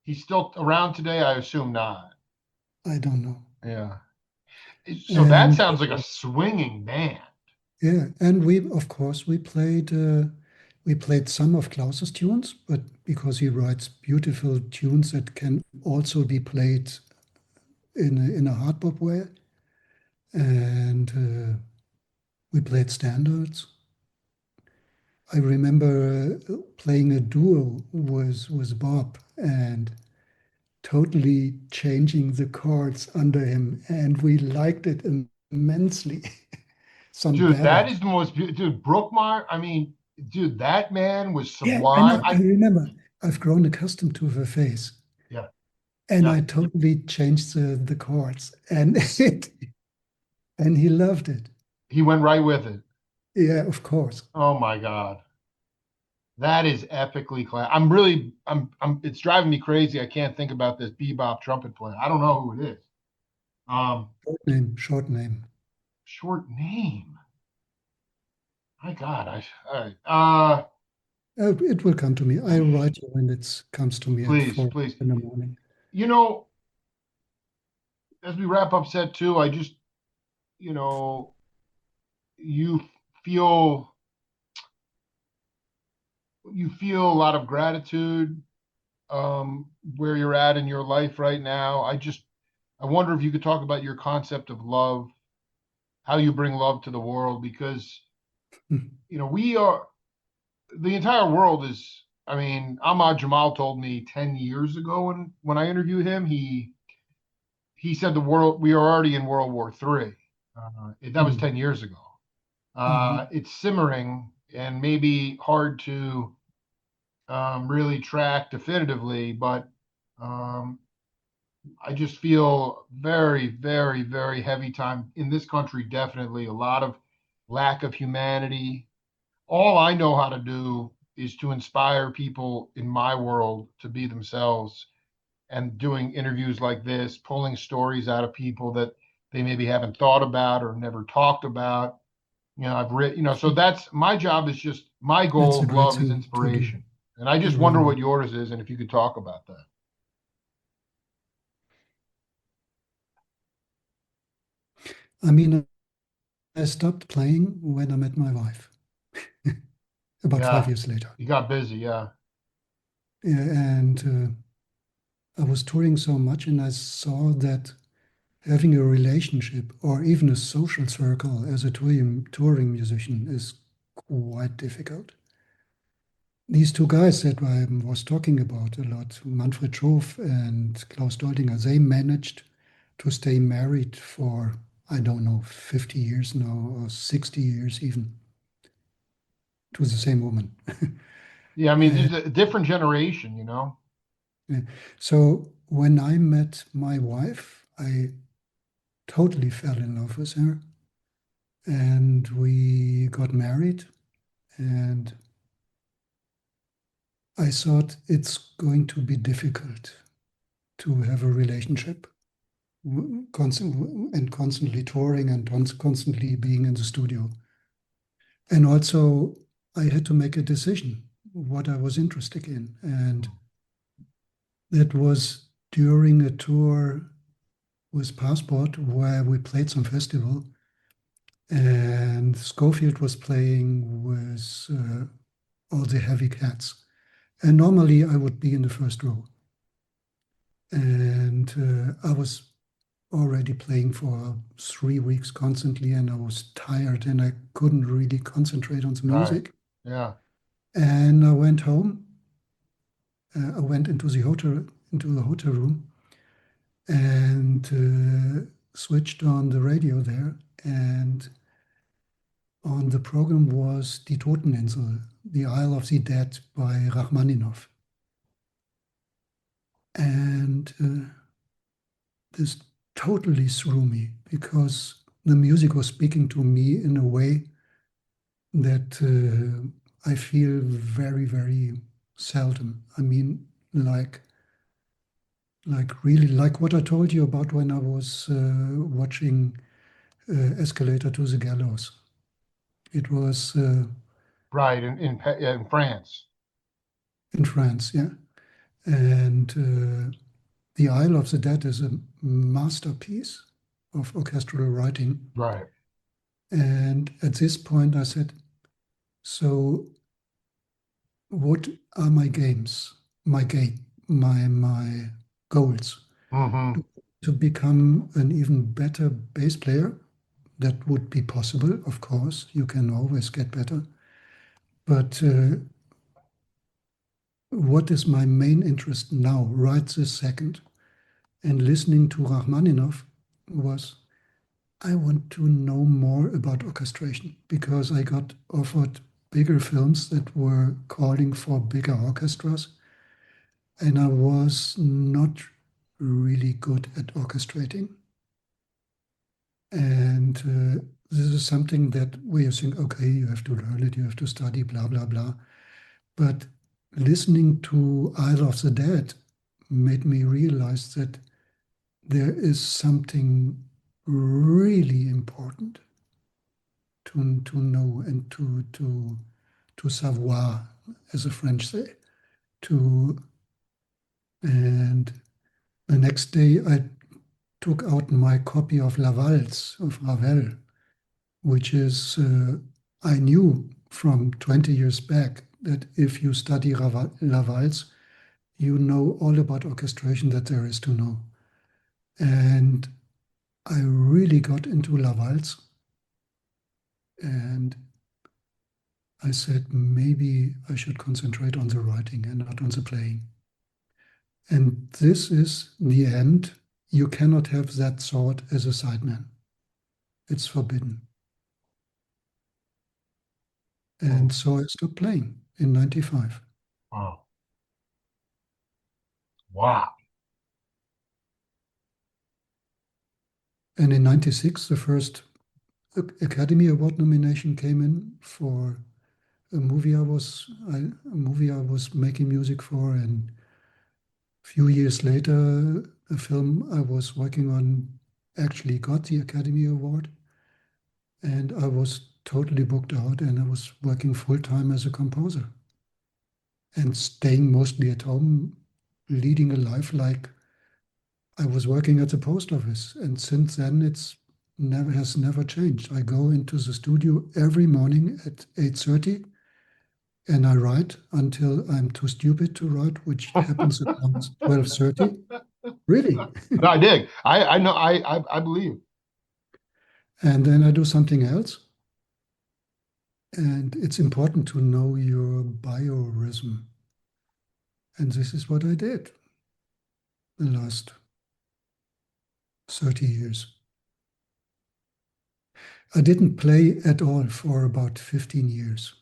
He's still around today? I assume not. I don't know. Yeah. So that And sounds like a swinging band. yeah, and of course, we played some of Klaus's tunes, but because he writes beautiful tunes that can also be played in a hard bop way, and we played standards. I remember playing a duo with Bob and totally changing the chords under him, and we liked it immensely. Some Dude, that ballad. is the most beautiful. Dude, Brookmeyer, I mean, dude, that man was Yeah, I sublime. know. I remember. I've grown accustomed to her face, Yeah, and yeah. I totally changed the chords, and and he loved it. He went right with it. Yeah, of course. Oh my God. That is epically class. It's driving me crazy. I can't think about this bebop trumpet player. I don't know who it is. Um, Short name, short name. Short name. My God, Oh, it will come to me. I'll write you when it comes to me at please, 4 please. in the morning. You know, as we wrap up set two, you know, you feel you feel a lot of gratitude where you're at in your life right now. I wonder if you could talk about your concept of love, how you bring love to the world, because we are the entire world is. I mean, Ahmad Jamal told me 10 years ago when I interviewed him, he said the world we are already in World War III. That was Mm. 10 years ago. Mhm. It's simmering and maybe hard to really track definitively, but um, I just feel very, very, very heavy time in this country. Definitely a lot of lack of humanity. All I know how to do is to inspire people in my world to be themselves and doing interviews like this, pulling stories out of people that they maybe haven't thought about or never talked about. I've written, so that's my job is just my That's goal a of great love is thing to do. inspiration. And I just wonder Really. what yours is and if you could talk about that. I mean, I stopped playing when I met my wife, about five Yeah. years later. You got busy. Yeah. Yeah, and I was touring so much, and I saw that having a relationship or even a social circle as a touring musician is quite difficult. These two guys that I was talking about a lot, Manfred Schof and Klaus Doldinger, they managed to stay married for, I don't know, 50 years now or 60 years even to the same woman. Yeah. I mean, And, it's a different generation. so when I met my wife, I totally fell in love with her and we got married. And I thought it's going to be difficult to have a relationship and constantly touring and constantly being in the studio. And also, I had to make a decision what I was interested in. And that was during a tour with Passport where we played some festival. And Schofield was playing with all the heavy cats. And normally I would be in the first row. And I was already playing for 3 weeks constantly, and I was tired and I couldn't really concentrate on the Right. music. Yeah. And I went home. I went into the hotel room, and switched on the radio there. And on the program was Die Toteninsel, The Isle of the Dead by Rachmaninoff. And this totally threw me because the music was speaking to me in a way that I feel very, very seldom. I mean, like really, like what I told you about when I was watching Escalator to the Gallows. It was Right. In France. in France, yeah. And The Isle of the Dead is a masterpiece of orchestral writing. Right. And at this point, I said, so what are my games, my goals? Hmm. To become an even better bass player. That would be possible, of course. You can always get better. But what is my main interest now, right this second? And listening to Rachmaninoff was, I want to know more about orchestration because I got offered bigger films that were calling for bigger orchestras, and I was not really good at orchestrating. And this is something that where you think, okay, you have to learn it, you have to study, blah, blah, blah. But listening to Isle of the Dead made me realize that there is something really important to know and to savoir, as the French say. To and the next day I took out my copy of La Valse of Ravel, which is I knew from 20 years back that if you study La Valse, you know all about orchestration that there is to know. And I really got into La Valse, and I said maybe I should concentrate on the writing and not on the playing. And this is the end. You cannot have that thought as a sideman. It's forbidden. Hmm. And so I stopped playing in 95. Wow. Wow. And in 96, the first Academy Award nomination came in for a movie I was making music for, and a few years later, a film I was working on actually got the Academy Award, and I was totally booked out, and I was working full time as a composer and staying mostly at home, leading a life like I was working at the post office. And since then, it's never changed. I go into the studio every morning at 8:30 and I write until I'm too stupid to write, which happens around 12:30. Really. No, I dig. I know. I believe. And then I do something else. And it's important to know your biorhythm. And this is what I did the last 30 years. I didn't play at all for about 15 years.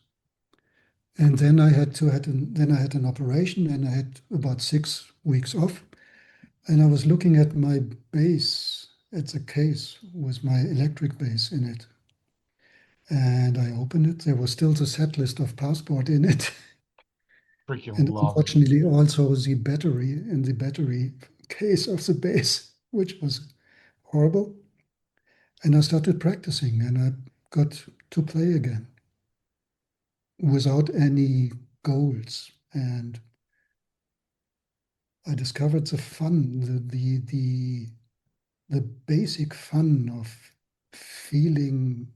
And then then I had an operation and I had about 6 weeks off. And I was looking at my bass, at the case with my electric bass in it. And I opened it. There was still the set list of Passport in it. Freaking And love it. unfortunately, also the battery in the battery case of the bass, which was horrible. And I started practicing and I got to play again without any goals. And I discovered the fun, the basic fun of feeling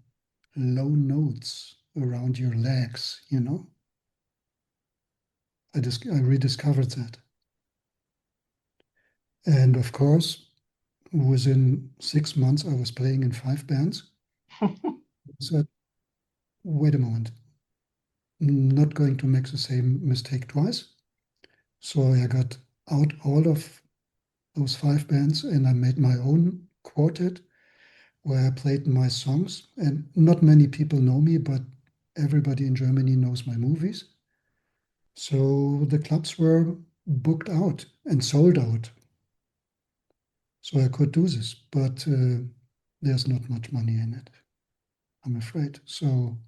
low notes around your legs, you know? I rediscovered that. And of course, within 6 months, I was playing in 5 bands. So, wait a moment, not going to make the same mistake twice. So I got out all of those 5 bands and I made my own quartet where I played my songs. And not many people know me, but everybody in Germany knows my movies. So the clubs were booked out and sold out. So I could do this, but there's not much money in it, I'm afraid. So,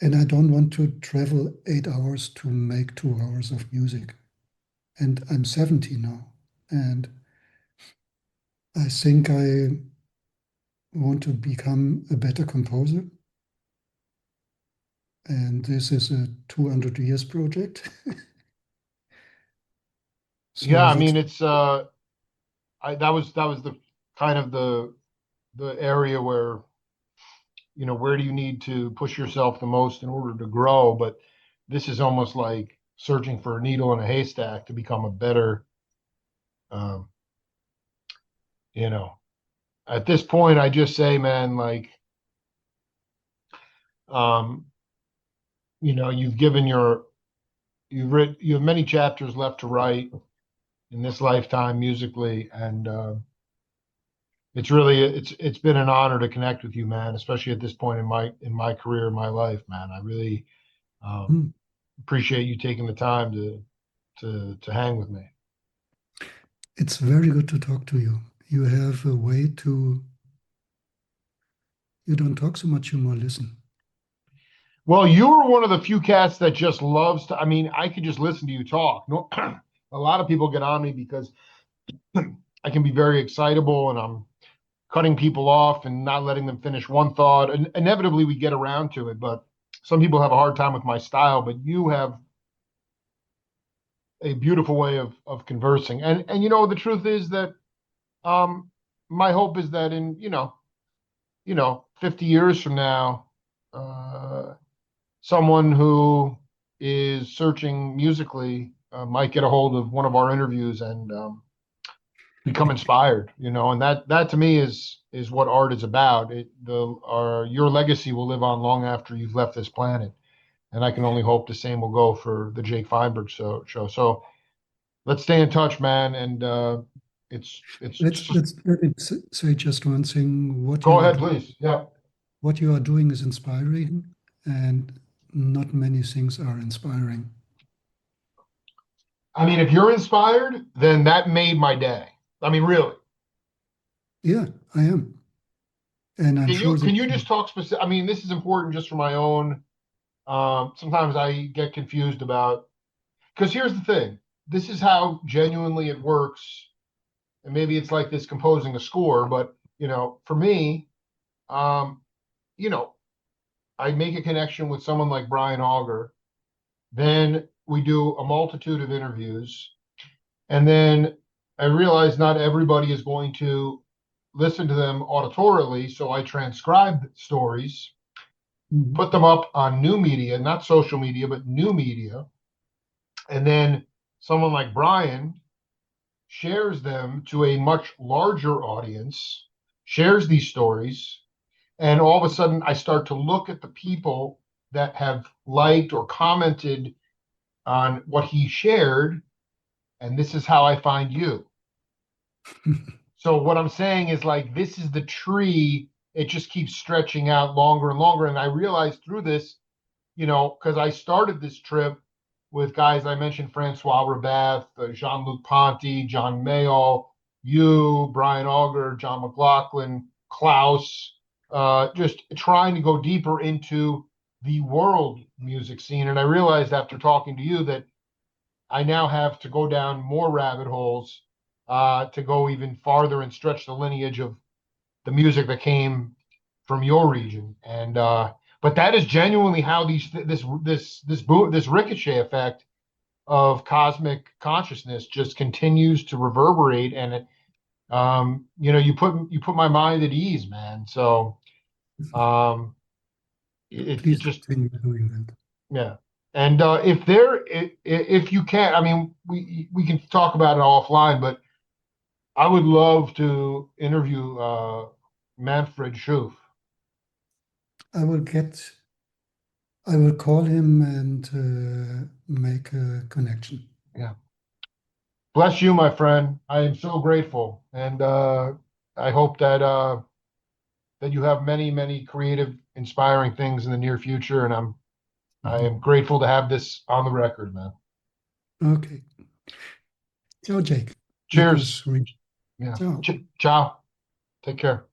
and I don't want to travel 8 hours to make 2 hours of music. And I'm 70 now. And I think I want to become a better composer. And this is a 200 years project. Yeah, So I that's, mean, it's that was the kind of the area where, where do you need to push yourself the most in order to grow? But this is almost like searching for a needle in a haystack to become a better, um, you know. At this point, I just say, man, like, um, you've given you have many chapters left to write in this lifetime musically, and it's been an honor to connect with you, man, especially at this point in my career, my life, man. I really um, Hmm. appreciate you taking the time to hang with me. It's very good to talk to you. You have a way to, you don't talk so much, you more listen. Well, you were one of the few cats that just loves to. I mean, I could just listen to you talk. No, a lot of people get on me because I can be very excitable and I'm cutting people off and not letting them finish one thought. And inevitably, we get around to it, but some people have a hard time with my style. But you have a beautiful way of conversing. And the truth is that um, my hope is that in 50 years from now, uh, someone who is searching musically might get a hold of one of our interviews and become inspired, and that to me is what art is about. Your legacy will live on long after you've left this planet, and I can only hope the same will go for the Jake Feinberg show. So let's stay in touch, man, and it's just Let me say just one thing. go ahead, please. Yeah. What you are doing is inspiring, and not many things are inspiring. I mean, if you're inspired, then that made my day. I mean, really. Yeah, I am. And I'm Can you sure can that you just talk specific? I mean, this is important just for my own. Sometimes I get confused about because here's the thing. This is how genuinely it works, and maybe it's like this composing a score, but for me, um, you know, I make a connection with someone like Brian Auger, then we do a multitude of interviews, and then I realize not everybody is going to listen to them auditorily, so I transcribe stories, Mhm. put them up on new media, not social media, but new media. And then someone like Brian shares them to a much larger audience, shares these stories, and all of a sudden I start to look at the people that have liked or commented on what he shared, and this is how I find you. So what I'm saying is like this is the tree, it just keeps stretching out longer and longer. And I realized through this, because I started this trip with guys I mentioned, Francois Rabath, Jean-Luc Ponty, John Mayall, you, Brian Auger, John McLaughlin, Klaus, just trying to go deeper into the world music scene. And I realized after talking to you that I now have to go down more rabbit holes to go even farther and stretch the lineage of the music that came from your region. And but that is genuinely how this ricochet effect of cosmic consciousness just continues to reverberate, and you put my mind at ease, man. So um, it Please just continue doing that. yeah. And if you can, I mean, we can talk about it offline, but I would love to interview Manfred Schoof. I will get, I will call him and make a connection. Yeah. Bless you, my friend. I am so grateful, and I hope that you have many, many creative, inspiring things in the near future. And I Mhm. am grateful to have this on the record, man. Okay. Ciao, Jake. That Cheers. was really, Yeah. ciao. Ciao. Take care.